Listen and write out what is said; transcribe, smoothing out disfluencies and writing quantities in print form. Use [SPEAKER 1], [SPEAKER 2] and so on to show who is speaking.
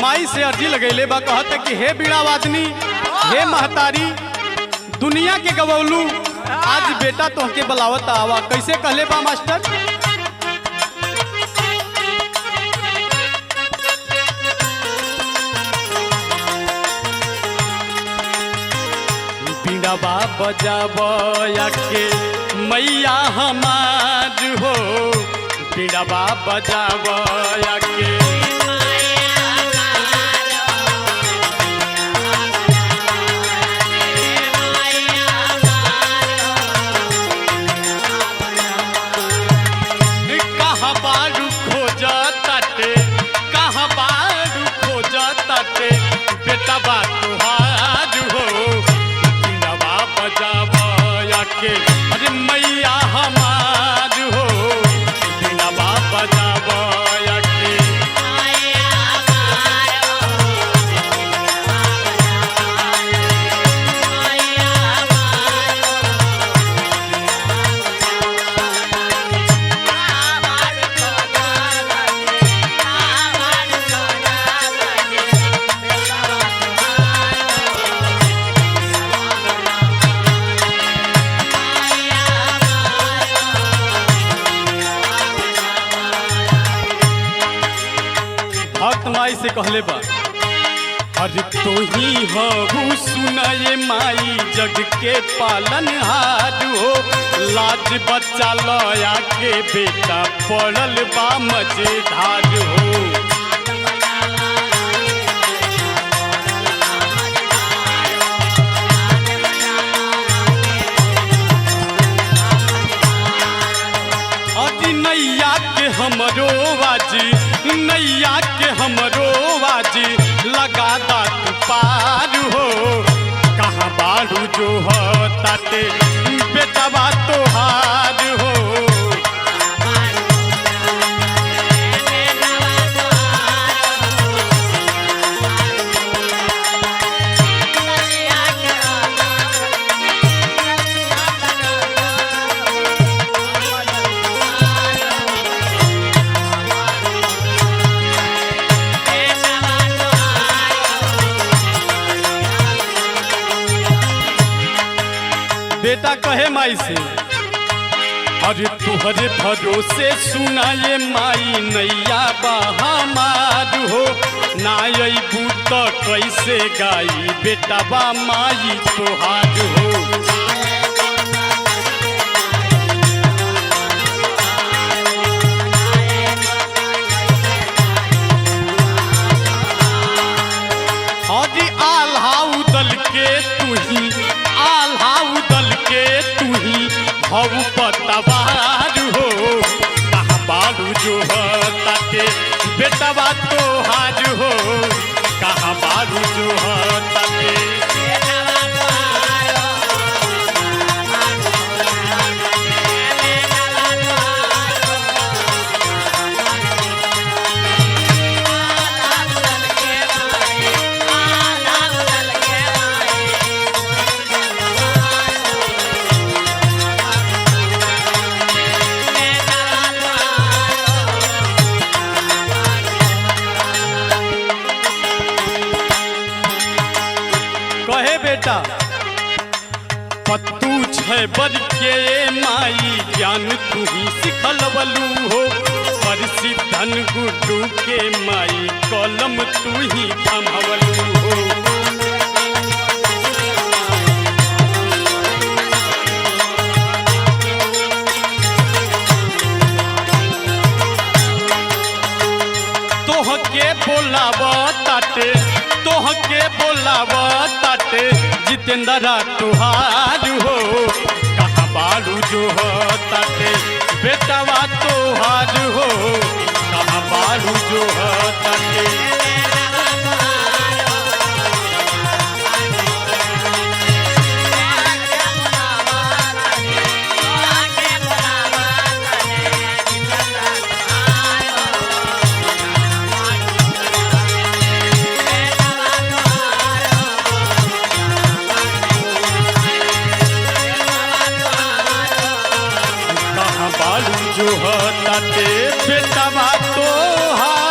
[SPEAKER 1] माई से अर्जी लगैले बा, कहता कि हे बीड़ा वादनी, हे महतारी, दुनिया के गवौलू, आज बेटा तोहके बुलावत आवा। कैसे कहले बा मास्टर? बीड़ावा बजावया के मैया हमार हो, बीड़ावा बजावया के बेटवा तुहार हो, बीड़ावा बजावया के अरे मैया हमार हो, बीड़ावा बजावया के भक्त माई से कहले बा, अरे तो ही हबू सुनाए माई जग के पालनहार हो, लाज बच्चा लया के बेटा पड़ल बा मजेदार हो। अजी नैया के हमरो बाजी, नैया के हमरो बाजी, लगा दा तू पार हो, कहाँ बारू जो हो ताते बेटवा तोहार हो। बेटा कहे माई से, अरे तुहरे भरोसे सुनाए माई नैया बा हमार हो, ना अइबू तो कैसे गाई बेटा बा माई तोहार हो। अजी आल्हा उदल के तुही, आल्हा उदल के तुही हऊ पतवार हो, कहाँ बारू जो हो ताते बेटवा तोहार हो, कहाँ बारू जो हो ताते कहे बेटा, पत्तू छै बर के माई ज्ञान तू ही सिखलवलू हो, परसिद्धन गुड्डू के माई कलम तू ही थमवलू हो। तोहके बोलाव ताटे, तोहके बोलाव ताटे जितेंद्रा तुहार हो। कहाँ बालू जो हो ताटे बेटवा तुहार हो, कहाँ बालू जो हो ताटे। बालू जो हो ताटे बेटवा तोहार